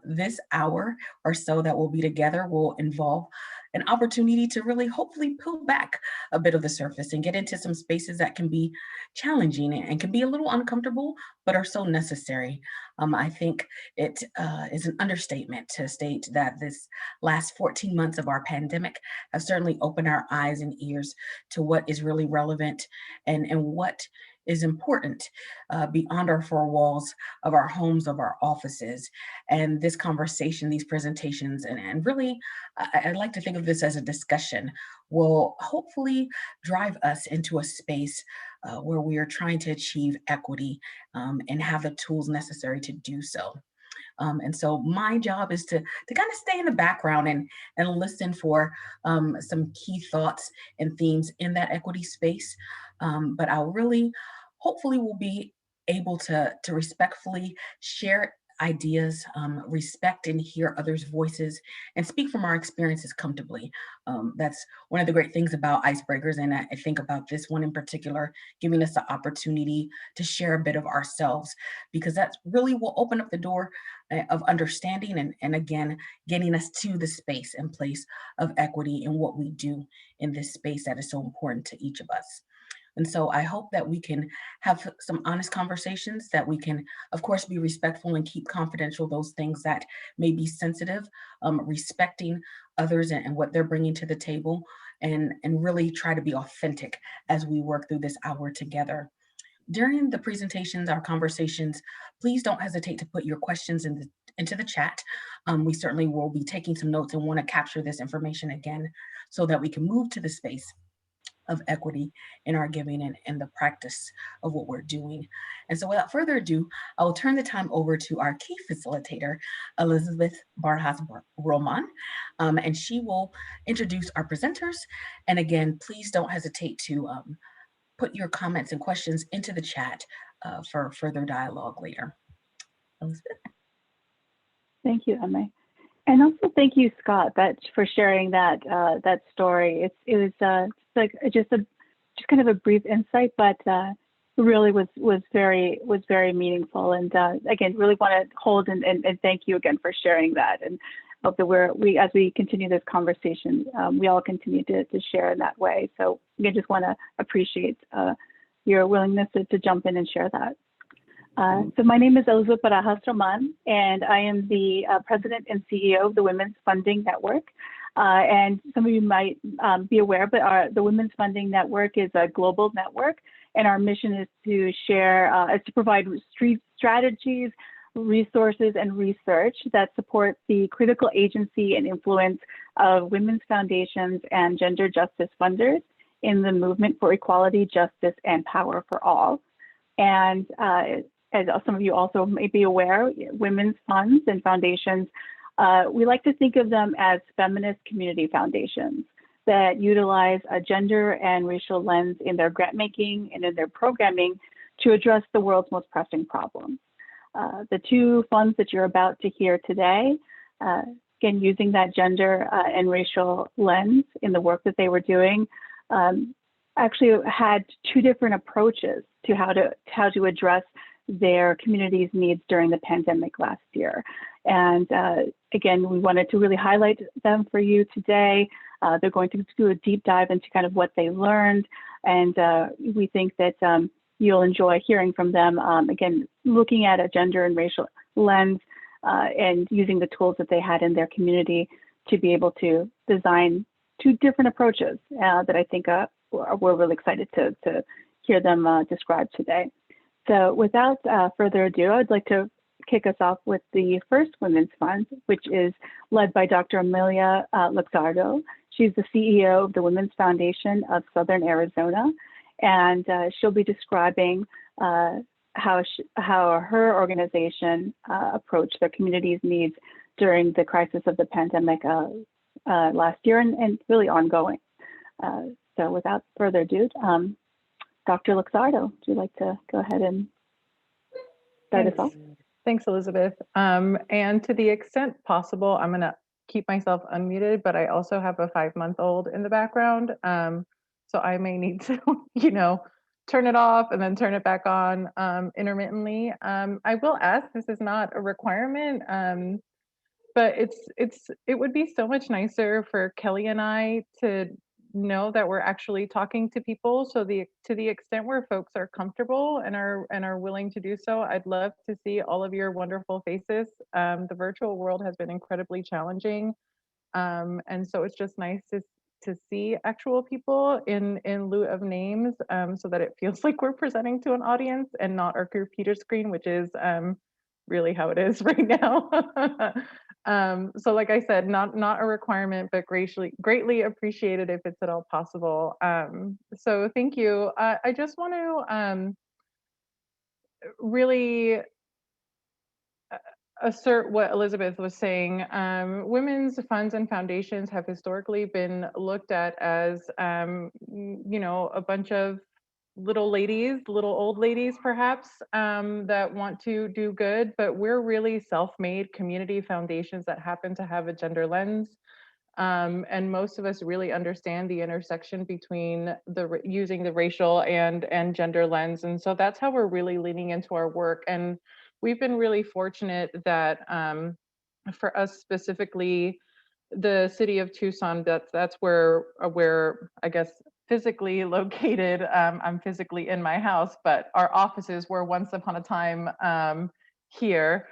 This hour or so that we'll be together will involve an opportunity to really hopefully pull back a bit of the surface and get into some spaces that can be challenging and can be a little uncomfortable, but are so necessary. I think it is an understatement to state that this last 14 months of our pandemic have certainly opened our eyes and ears to what is really relevant and what is important beyond our four walls of our homes, of our offices. And this conversation, these presentations, and really, I'd like to think of this as a discussion, will hopefully drive us into a space where we are trying to achieve equity and have the tools necessary to do so. And so my job is to kind of stay in the background and listen for some key thoughts and themes in that equity space. But I'll really, hopefully, will be able to respectfully share ideas, respect and hear others' voices, and speak from our experiences comfortably. That's one of the great things about icebreakers, and I think about this one in particular, giving us the opportunity to share a bit of ourselves, because that really will open up the door of understanding and again, getting us to the space and place of equity in what we do in this space that is so important to each of us. And so I hope that we can have some honest conversations, that we can, of course, be respectful and keep confidential those things that may be sensitive, respecting others and what they're bringing to the table, and really try to be authentic as we work through this hour together. During the presentations, our conversations, please don't hesitate to put your questions into the chat. We certainly will be taking some notes and want to capture this information again so that we can move to the space of equity in our giving and the practice of what we're doing. And so without further ado, I will turn the time over to our key facilitator, Elizabeth Barjas Roman, and she will introduce our presenters. And again, please don't hesitate to put your comments and questions into the chat for further dialogue later. Elizabeth? Thank you, Emma. And also thank you, Scott, for sharing that that story. It was just kind of a brief insight, but really was very meaningful. And again, really want to hold and thank you again for sharing that. And hope that we as we continue this conversation, we all continue to share in that way. So again, just want to appreciate your willingness to jump in and share that. So my name is Elizabeth Barajas Roman, and I am the President and CEO of the Women's Funding Network. And some of you might be aware, but the Women's Funding Network is a global network, and our mission is to provide strategies, resources, and research that support the critical agency and influence of women's foundations and gender justice funders in the movement for equality, justice, and power for all. And as some of you also may be aware, women's funds and foundations, we like to think of them as feminist community foundations that utilize a gender and racial lens in their grant making and in their programming to address the world's most pressing problems. The two funds that you're about to hear today, again, using that gender and racial lens in the work that they were doing, actually had two different approaches to how to address their community's needs during the pandemic last year. And again, we wanted to really highlight them for you today. They're going to do a deep dive into kind of what they learned. And we think that you'll enjoy hearing from them, again, looking at a gender and racial lens and using the tools that they had in their community to be able to design two different approaches that I think we're really excited to hear them describe today. So without further ado, I'd like to kick us off with the first Women's Fund, which is led by Dr. Amelia Luxardo. She's the CEO of the Women's Foundation of Southern Arizona, and she'll be describing how her organization approached their community's needs during the crisis of the pandemic last year and really ongoing. So without further ado, Dr. Luxardo, would you like to go ahead and start us off? Thanks, Elizabeth. And to the extent possible, I'm going to keep myself unmuted, but I also have a 5-month-old in the background. So I may need to, turn it off and then turn it back on intermittently. I will ask, this is not a requirement. but it would be so much nicer for Kelly and I to know that we're actually talking to people. So to the extent where folks are comfortable and are willing to do so, I'd love to see all of your wonderful faces. The virtual world has been incredibly challenging, and so it's just nice to see actual people in lieu of names, so that it feels like we're presenting to an audience and not our computer screen, which is really how it is right now. So like I said, not a requirement, but greatly appreciated if it's at all possible. So thank you. I just want to really assert what Elizabeth was saying. Women's funds and foundations have historically been looked at as, a bunch of little ladies, little old ladies, perhaps, that want to do good, but we're really self-made community foundations that happen to have a gender lens. And most of us really understand the intersection between using the racial and gender lens, and so that's how we're really leaning into our work. And we've been really fortunate that for us specifically, the city of Tucson, that's where I guess physically located. I'm physically in my house, but our offices were once upon a time here.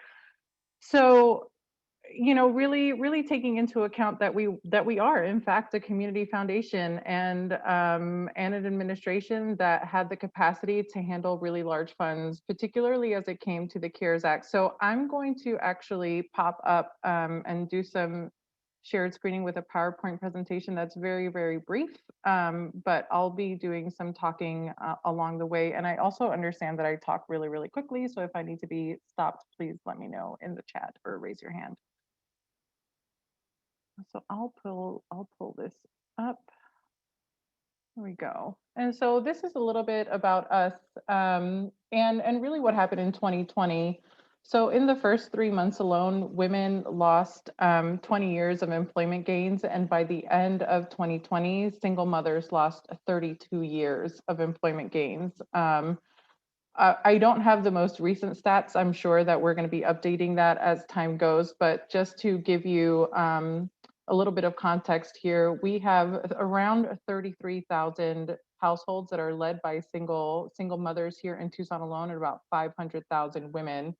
So really taking into account that we are in fact a community foundation and an administration that had the capacity to handle really large funds, particularly as it came to the CARES Act. So I'm going to actually pop up and do some shared screening with a PowerPoint presentation that's very, very brief, but I'll be doing some talking along the way. And I also understand that I talk really, really quickly. So if I need to be stopped, please let me know in the chat or raise your hand. So I'll pull this up. Here we go. And so this is a little bit about us, and really what happened in 2020. So in the first 3 months alone, women lost 20 years of employment gains, and by the end of 2020, single mothers lost 32 years of employment gains. I don't have the most recent stats. I'm sure that we're going to be updating that as time goes, but just to give you a little bit of context here, we have around 33,000 households that are led by single mothers here in Tucson alone, and about 500,000 women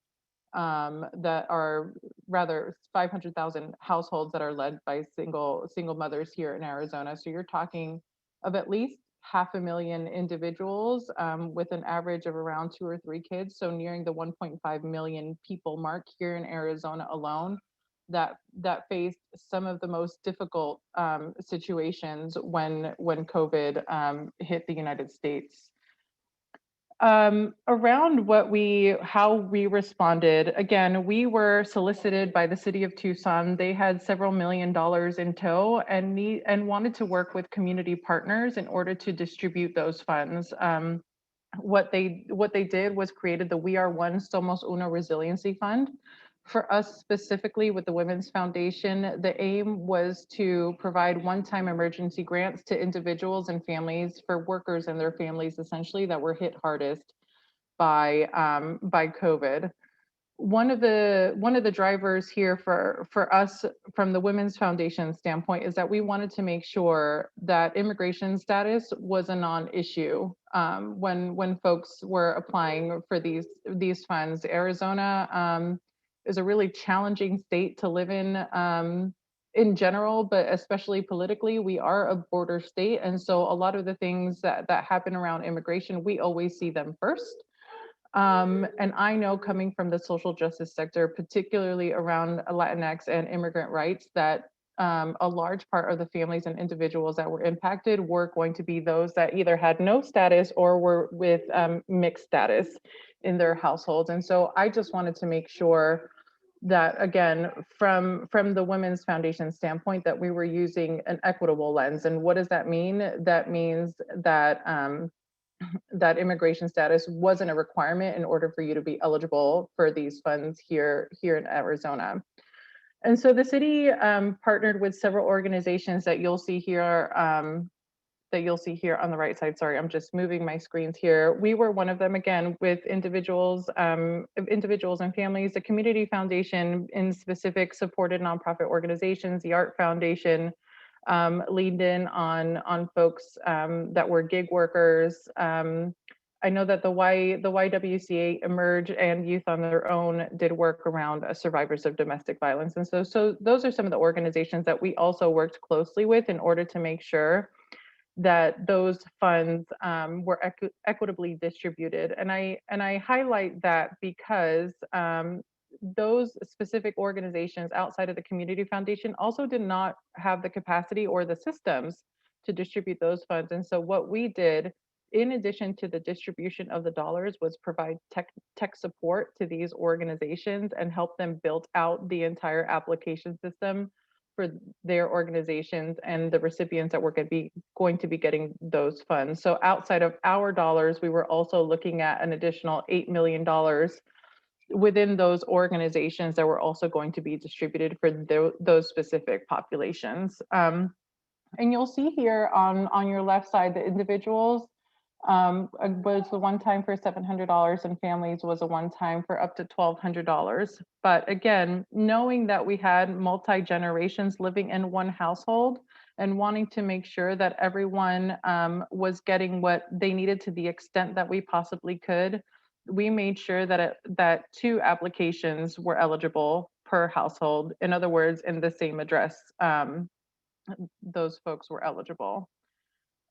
that are rather 500,000 households that are led by single mothers here in Arizona. So you're talking of at least 500,000 individuals with an average of around 2 or 3 kids. So nearing the 1.5 million people mark here in Arizona alone that faced some of the most difficult situations when COVID hit the United States. Around how we responded, again, we were solicited by the city of Tucson. They had several $1 million in tow and wanted to work with community partners in order to distribute those funds. What they did was created the We Are One Somos Uno Resiliency Fund. For us specifically with the Women's Foundation, the aim was to provide one-time emergency grants to individuals and families, for workers and their families essentially, that were hit hardest by COVID. One of the drivers here for us from the Women's Foundation standpoint is that we wanted to make sure that immigration status was a non-issue when folks were applying for these funds. Arizona is a really challenging state to live in general, but especially politically. We are a border state, and so a lot of the things that happen around immigration, we always see them first. And I know, coming from the social justice sector, particularly around Latinx and immigrant rights, that a large part of the families and individuals that were impacted were going to be those that either had no status or were with mixed status in their households. And so I just wanted to make sure that, again, from the Women's Foundation standpoint, that we were using an equitable lens. And what does that mean? That means that that immigration status wasn't a requirement in order for you to be eligible for these funds here in Arizona. And so the city partnered with several organizations that you'll see here that you'll see here on the right side. Sorry, I'm just moving my screens here. We were one of them, again, with individuals and families. The Community Foundation in specific supported nonprofit organizations. The Art Foundation leaned in on folks that were gig workers. I know that the YWCA, Emerge, and Youth on Their Own did work around survivors of domestic violence. And so those are some of the organizations that we also worked closely with in order to make sure that those funds were equitably distributed. And I highlight that because those specific organizations outside of the Community Foundation also did not have the capacity or the systems to distribute those funds. And so what we did, in addition to the distribution of the dollars, was provide tech support to these organizations and help them build out the entire application system for their organizations and the recipients that were going to be getting those funds. So outside of our dollars, we were also looking at an additional $8 million within those organizations that were also going to be distributed for those specific populations. And you'll see here on your left side, the individuals was the one time for $700, and families was a one time for up to $1,200. But again, knowing that we had multi-generations living in one household and wanting to make sure that everyone was getting what they needed to the extent that we possibly could, we made sure that 2 applications were eligible per household. In other words, in the same address, those folks were eligible.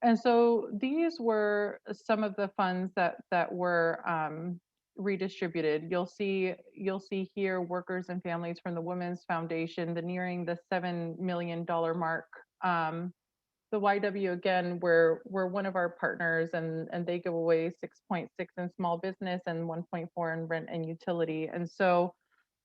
And so these were some of the funds that were redistributed. You'll see here workers and families from the Women's Foundation, nearing the $7 million mark. The YW, again, we're one of our partners, and they give away 6.6 in small business and 1.4 in rent and utility. And so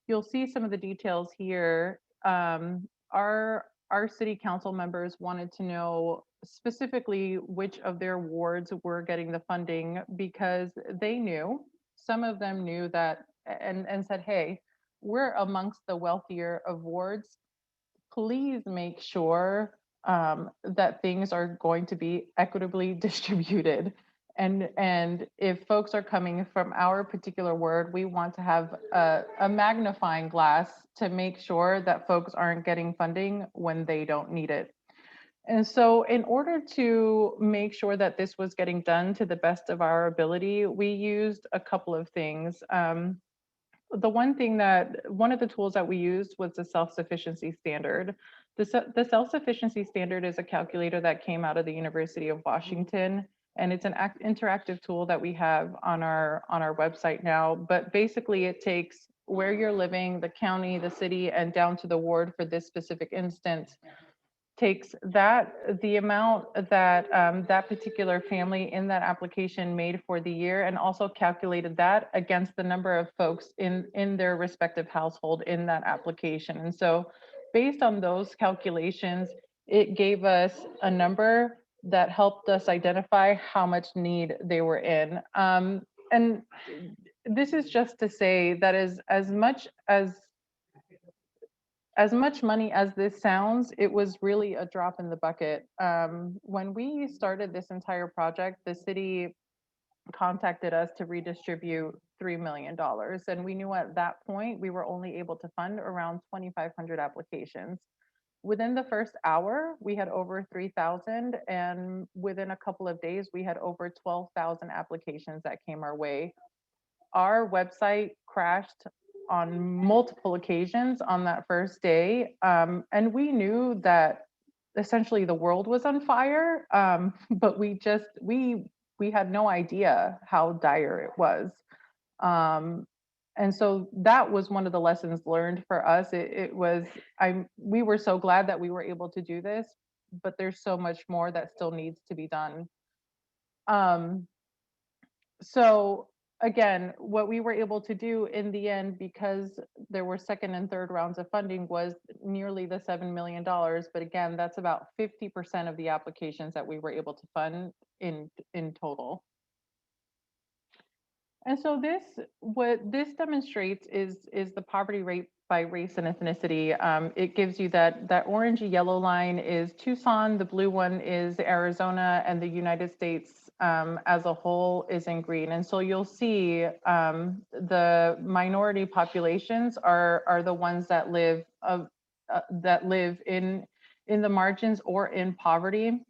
you'll see some of the details here. Our city council members wanted to know specifically which of their wards were getting the funding, because they knew, some of them knew that, and said, hey, we're amongst the wealthier of wards. Please make sure that things are going to be equitably distributed. And if folks are coming from our particular ward, we want to have a magnifying glass to make sure that folks aren't getting funding when they don't need it. And so in order to make sure that this was getting done to the best of our ability, we used a couple of things. One of the tools that we used was the self-sufficiency standard. The self-sufficiency standard is a calculator that came out of the University of Washington, and it's an interactive tool that we have on our website now. But basically, it takes where you're living, the county, the city, and down to the ward for this specific instance, takes the amount that that particular family in that application made for the year, and also calculated that against the number of folks in their respective household in that application. And so based on those calculations, it gave us a number that helped us identify how much need they were in. And this is just to say that as much money as this sounds, it was really a drop in the bucket. When we started this entire project, the city contacted us to redistribute $3 million. And we knew at that point, we were only able to fund around 2,500 applications. Within the first hour, we had over 3,000, and within a couple of days, we had over 12,000 applications that came our way. Our website crashed on multiple occasions on that first day. And we knew that essentially the world was on fire, but we had no idea how dire it was. And so that was one of the lessons learned for us. We were so glad that we were able to do this, but there's so much more that still needs to be done. So again, what we were able to do in the end, because there were second and third rounds of funding, was nearly the $7 million. But again, that's about 50% of the applications that we were able to fund in total. And so what this demonstrates is the poverty rate race and ethnicity. It gives you that orangey yellow line is Tucson, the blue one is Arizona, and the United States as a whole is in green. And so you'll see the minority populations are the ones that live in the margins or in poverty.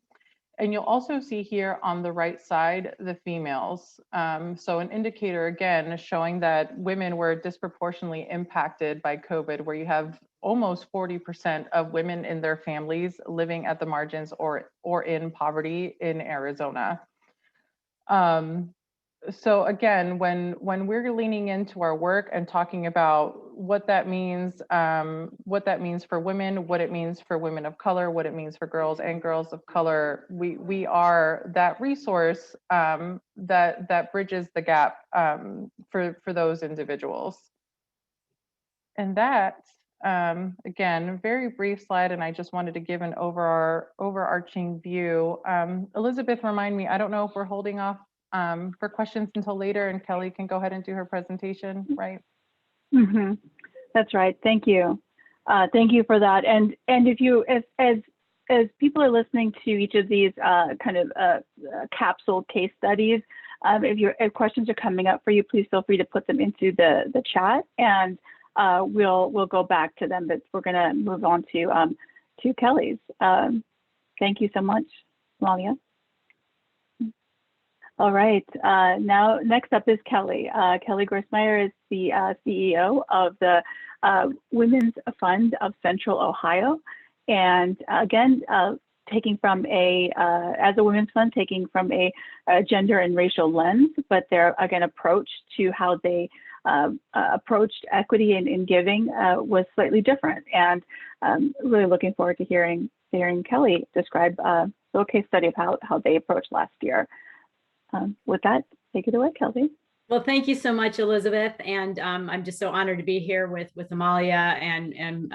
And you'll also see here on the right side, the females. So an indicator, again, showing that women were disproportionately impacted by COVID, where you have almost 40% of women in their families living at the margins or in poverty in Arizona. So again, when we're leaning into our work and talking about what that means for women, what it means for women of color, what it means for girls and girls of color, we are that resource that bridges the gap for those individuals. And that, again, very brief slide, and I just wanted to give an overarching view. Elizabeth, remind me, I don't know if we're holding off for questions until later, and Kelly can go ahead and do her presentation, right? Mm-hmm. That's right. Thank you. Thank you for that. And if you, as people are listening to each of these capsule case studies, if questions are coming up for you, please feel free to put them into the chat, and we'll go back to them. But we're going to move on to Kelly's. Thank you so much, Malia. All right, now next up is Kelly. Kelly Grossmeyer is the CEO of the Women's Fund of Central Ohio. And again, taking from as a women's fund, taking from a gender and racial lens, but their, again, approach to how they approached equity in giving was slightly different. And really looking forward to hearing Kelly describe a little case study of how they approached last year. With that, take it away, Kelly. Well, thank you so much, Elizabeth. And I'm just so honored to be here with Amalia and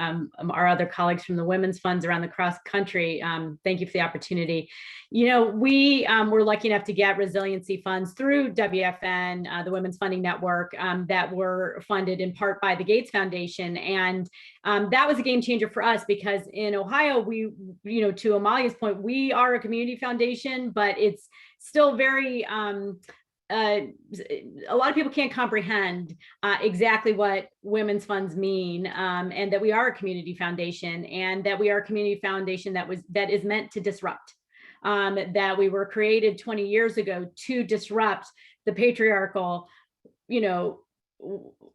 our other colleagues from the women's funds around the cross country. Thank you for the opportunity. You know, we were lucky enough to get resiliency funds through WFN, the Women's Funding Network, that were funded in part by the Gates Foundation. And that was a game changer for us because in Ohio, we, you know, to Amalia's point, we are a community foundation, but it's still very, a lot of people can't comprehend exactly what women's funds mean, and that we are a community foundation, and that we are a community foundation that is meant to disrupt, that we were created 20 years ago to disrupt the patriarchal, you know,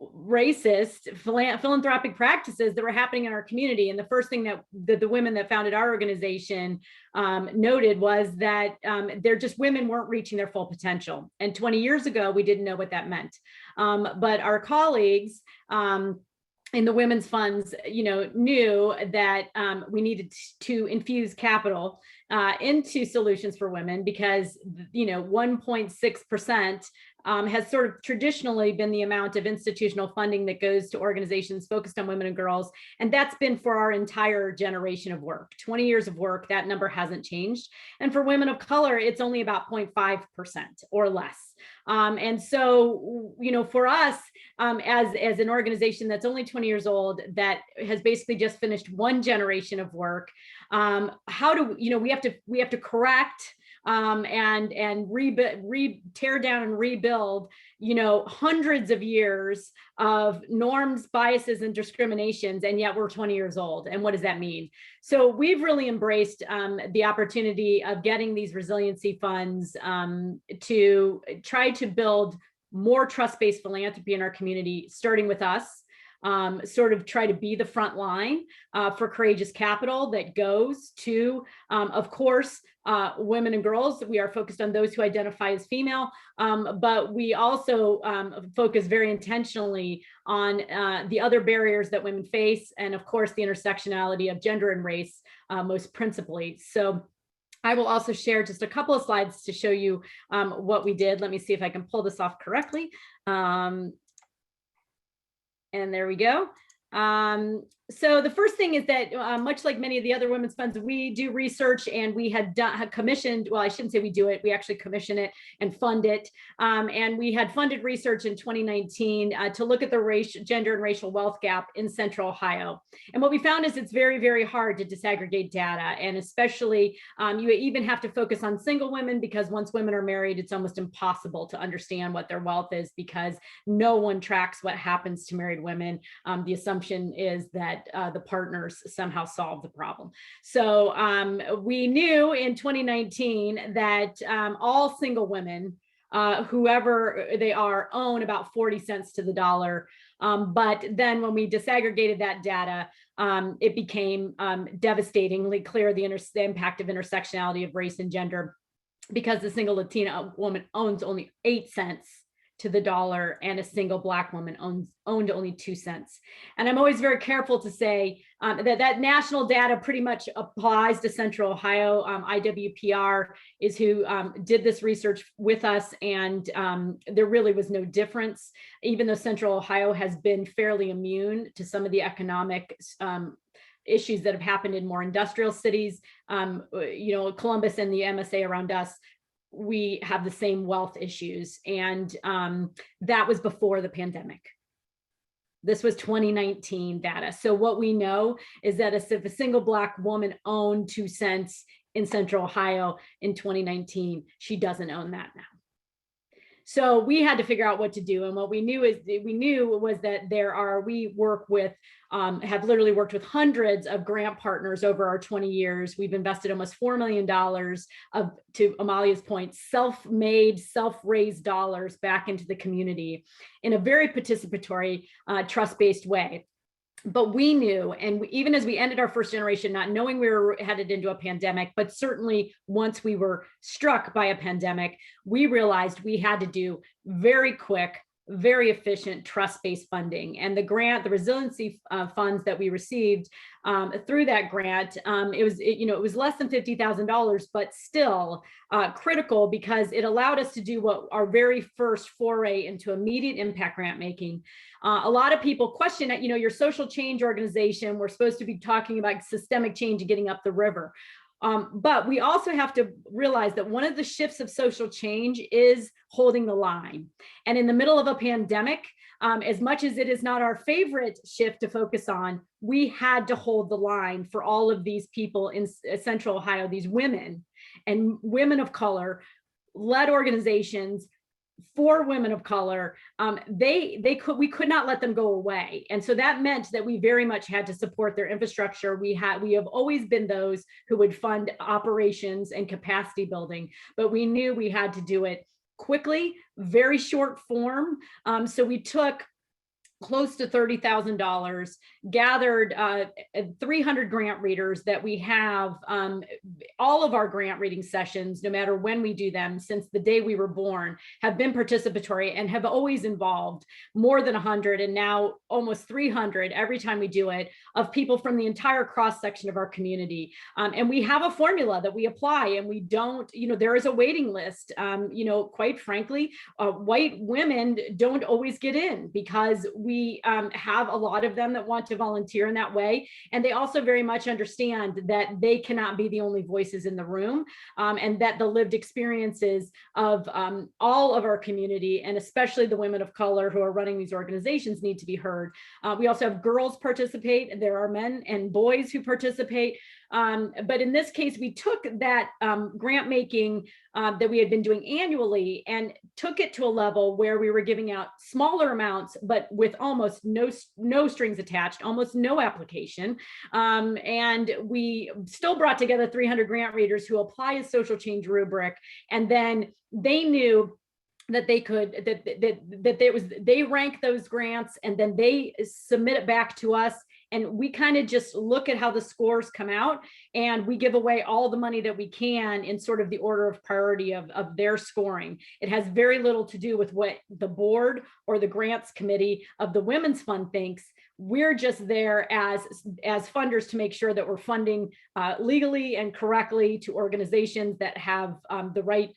racist philanthropic practices that were happening in our community. And the first thing that the women that founded our organization noted was that they're just, women weren't reaching their full potential. And 20 years ago, we didn't know what that meant. But our colleagues in the women's funds, you know, knew that we needed to infuse capital into solutions for women because, you know, 1.6% has sort of traditionally been the amount of institutional funding that goes to organizations focused on women and girls. And that's been for our entire generation of work, 20 years of work, that number hasn't changed. And for women of color, it's only about 0.5% or less. And so, you know, for us, as an organization that's only 20 years old, that has basically just finished one generation of work, how do, you know, we have to correct and tear down and rebuild, you know, hundreds of years of norms, biases, and discriminations, and yet we're 20 years old. And what does that mean? So we've really embraced the opportunity of getting these resiliency funds to try to build more trust-based philanthropy in our community, starting with us. Sort of try to be the front line for courageous capital that goes to, of course, women and girls. We are focused on those who identify as female, but we also focus very intentionally on the other barriers that women face, and of course, the intersectionality of gender and race most principally. So I will also share just a couple of slides to show you what we did. Let me see if I can pull this off correctly. And there we go. So the first thing is that much like many of the other women's funds, we do research, and we had commissioned, well, I shouldn't say we do it, we actually commission it and fund it. And we had funded research in 2019 to look at the gender and racial wealth gap in Central Ohio. And what we found is it's very, very hard to disaggregate data. And especially you even have to focus on single women, because once women are married, it's almost impossible to understand what their wealth is, because no one tracks what happens to married women. The assumption is that the partners somehow solve the problem. So we knew in 2019 that all single women, whoever they are, own about 40 cents to the dollar. But then when we disaggregated that data, it became devastatingly clear the impact of intersectionality of race and gender, because the single Latina woman owns only 8 cents to the dollar, and a single Black woman owned only 2 cents. And I'm always very careful to say that national data pretty much applies to Central Ohio. IWPR is who did this research with us, and there really was no difference, even though Central Ohio has been fairly immune to some of the economic issues that have happened in more industrial cities. Columbus and the MSA around us, we have the same wealth issues. And that was before the pandemic. This was 2019 data. So what we know is that if a single Black woman owned 2 cents in Central Ohio in 2019, she doesn't own that now. So we had to figure out what to do. And what we knew was that we work with, have literally worked with hundreds of grant partners over our 20 years. We've invested almost $4 million to Amalia's point, self-made, self-raised dollars back into the community in a very participatory, trust-based way. But we knew, and even as we ended our first generation, not knowing we were headed into a pandemic, but certainly once we were struck by a pandemic, we realized we had to do very quick, very efficient trust-based funding. And the resiliency funds that we received through that grant, it was less than $50,000, but still critical, because it allowed us to do what our very first foray into immediate impact grant making. A lot of people question that, your social change organization, we're supposed to be talking about systemic change and getting up the river. But we also have to realize that one of the shifts of social change is holding the line. And in the middle of a pandemic, as much as it is not our favorite shift to focus on, we had to hold the line for all of these people in Central Ohio, these women and women of color led organizations for women of color. We could not let them go away. And so that meant that we very much had to support their infrastructure. We have always been those who would fund operations and capacity building, but we knew we had to do it quickly, very short form. So we took close to $30,000, gathered 300 grant readers that we have. All of our grant reading sessions, no matter when we do them, since the day we were born, have been participatory and have always involved more than 100 and now almost 300 every time we do it, of people from the entire cross section of our community. And we have a formula that we apply, and we don't, there is a waiting list. Quite frankly, white women don't always get in, because we have a lot of them that want to volunteer in that way. And they also very much understand that they cannot be the only voices in the room, and that the lived experiences of all of our community, and especially the women of color who are running these organizations, need to be heard. We also have girls participate. There are men and boys who participate. But in this case, we took that grant making that we had been doing annually and took it to a level where we were giving out smaller amounts, but with almost no strings attached, almost no application. And we still brought together 300 grant readers who apply a social change rubric. And then they knew that they could, they rank those grants, and then they submit it back to us. And we kind of just look at how the scores come out, and we give away all the money that we can in sort of the order of priority of their scoring. It has very little to do with what the board or the grants committee of the Women's Fund thinks. We're just there as funders to make sure that we're funding legally and correctly to organizations that have the right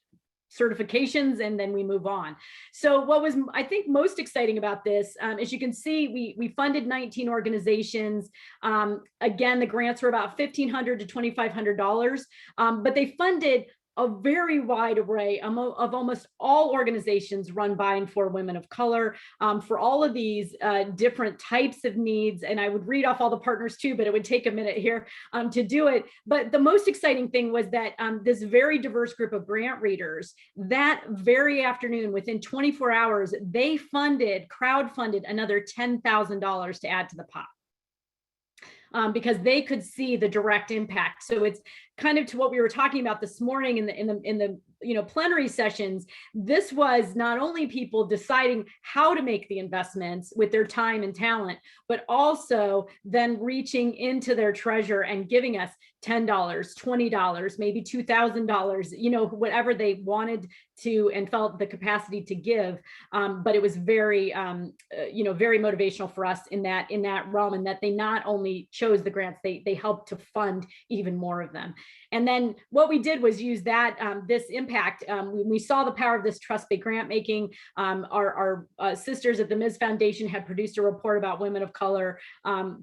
certifications, and then we move on. So what was, I think, most exciting about this, as you can see, we funded 19 organizations. Again, the grants were about $1,500 to $2,500, but they funded a very wide array of almost all organizations run by and for women of color, for all of these different types of needs. And I would read off all the partners too, but it would take a minute here to do it. But the most exciting thing was that this very diverse group of grant readers, that very afternoon, within 24 hours, they crowdfunded another $10,000 to add to the pot. Because they could see the direct impact. So it's kind of to what we were talking about this morning in the plenary sessions. This was not only people deciding how to make the investments with their time and talent, but also then reaching into their treasure and giving us $10, $20, maybe $2,000, whatever they wanted to and felt the capacity to give. But it was very, very motivational for us in that realm, and that they not only chose the grants, they helped to fund even more of them. And then what we did was use that, this impact. We saw the power of this trust-based grant making. Our sisters at the Ms. Foundation had produced a report about women of color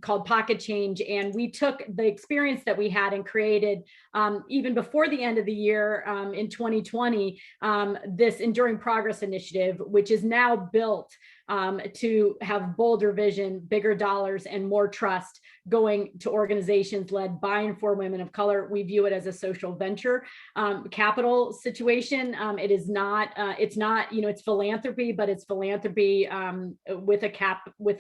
called Pocket Change. And we took the experience that we had and created, even before the end of the year in 2020, this Enduring Progress Initiative, which is now built to have bolder vision, bigger dollars, and more trust going to organizations led by and for women of color. We view it as a social venture capital situation. It is not, it's philanthropy, but it's philanthropy with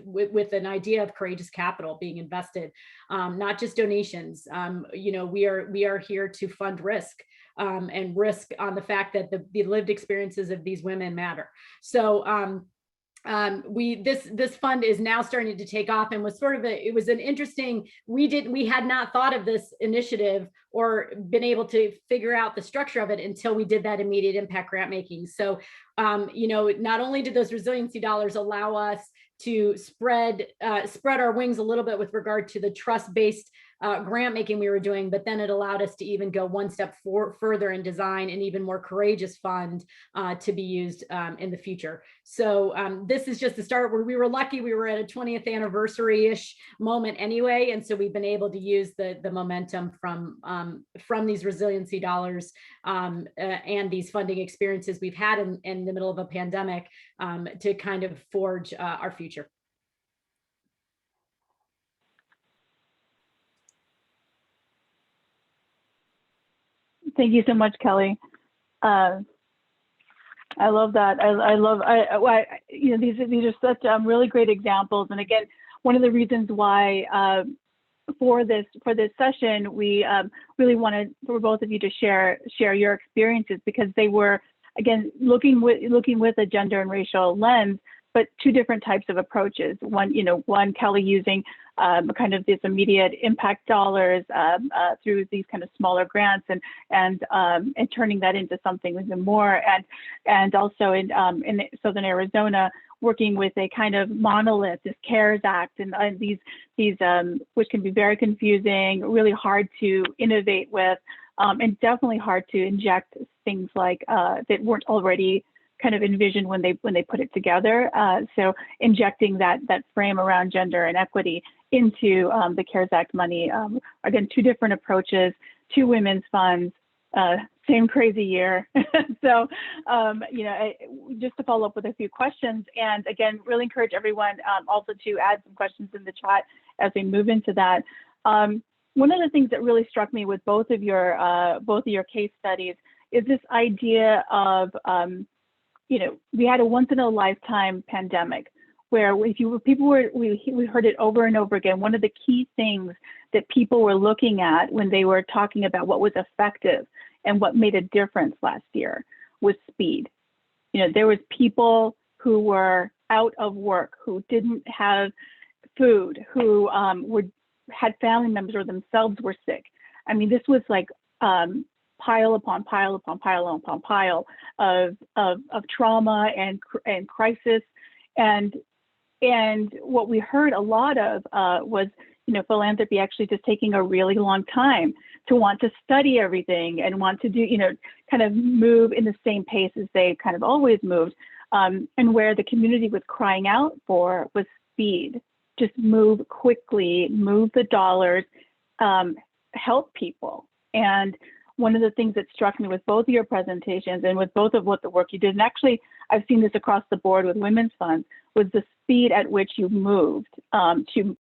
with an idea of courageous capital being invested, not just donations. We are here to fund risk. And risk on the fact that the lived experiences of these women matter. So this fund is now starting to take off, and was it was an interesting, we had not thought of this initiative or been able to figure out the structure of it until we did that immediate impact grant making. So not only did those resiliency dollars allow us to spread our wings a little bit with regard to the trust-based grant making we were doing, but then it allowed us to even go one step further and design an even more courageous fund to be used in the future. So this is just the start. Where we were lucky, we were at a 20th anniversary-ish moment anyway, and so we've been able to use the momentum from these resiliency dollars and these funding experiences we've had in the middle of a pandemic to kind of forge our future. Thank you so much, Kelly. I love that. These are such really great examples. And again, one of the reasons why for this session, we really wanted for both of you to share your experiences, because they were, again, looking with a gender and racial lens, but two different types of approaches. One Kelly using kind of this immediate impact dollars through these kind of smaller grants and turning that into something even more, and also in Southern Arizona, working with a kind of monolith, this CARES Act, and these which can be very confusing, really hard to innovate with, and definitely hard to inject things like that weren't already kind of envisioned when they put it together. So injecting that frame around gender and equity into the CARES Act money. Again, two different approaches, two women's funds, same crazy year. So, just to follow up with a few questions, and again, really encourage everyone also to add some questions in the chat as we move into that. One of the things that really struck me with both of your case studies is this idea of, we had a once in a lifetime pandemic where we heard it over and over again. One of the key things that people were looking at when they were talking about what was effective and what made a difference last year was speed. There was people who were out of work, who didn't have food, who had family members or themselves were sick. I mean, this was like pile upon pile upon pile upon pile of trauma and crisis, and what we heard a lot of was philanthropy actually just taking a really long time to want to study everything and want to do, kind of move in the same pace as they kind of always moved. And where the community was crying out for was speed. Just move quickly, move the dollars, help people. And one of the things that struck me with both of your presentations and with both of what the work you did, and actually I've seen this across the board with women's funds, was the speed at which you moved to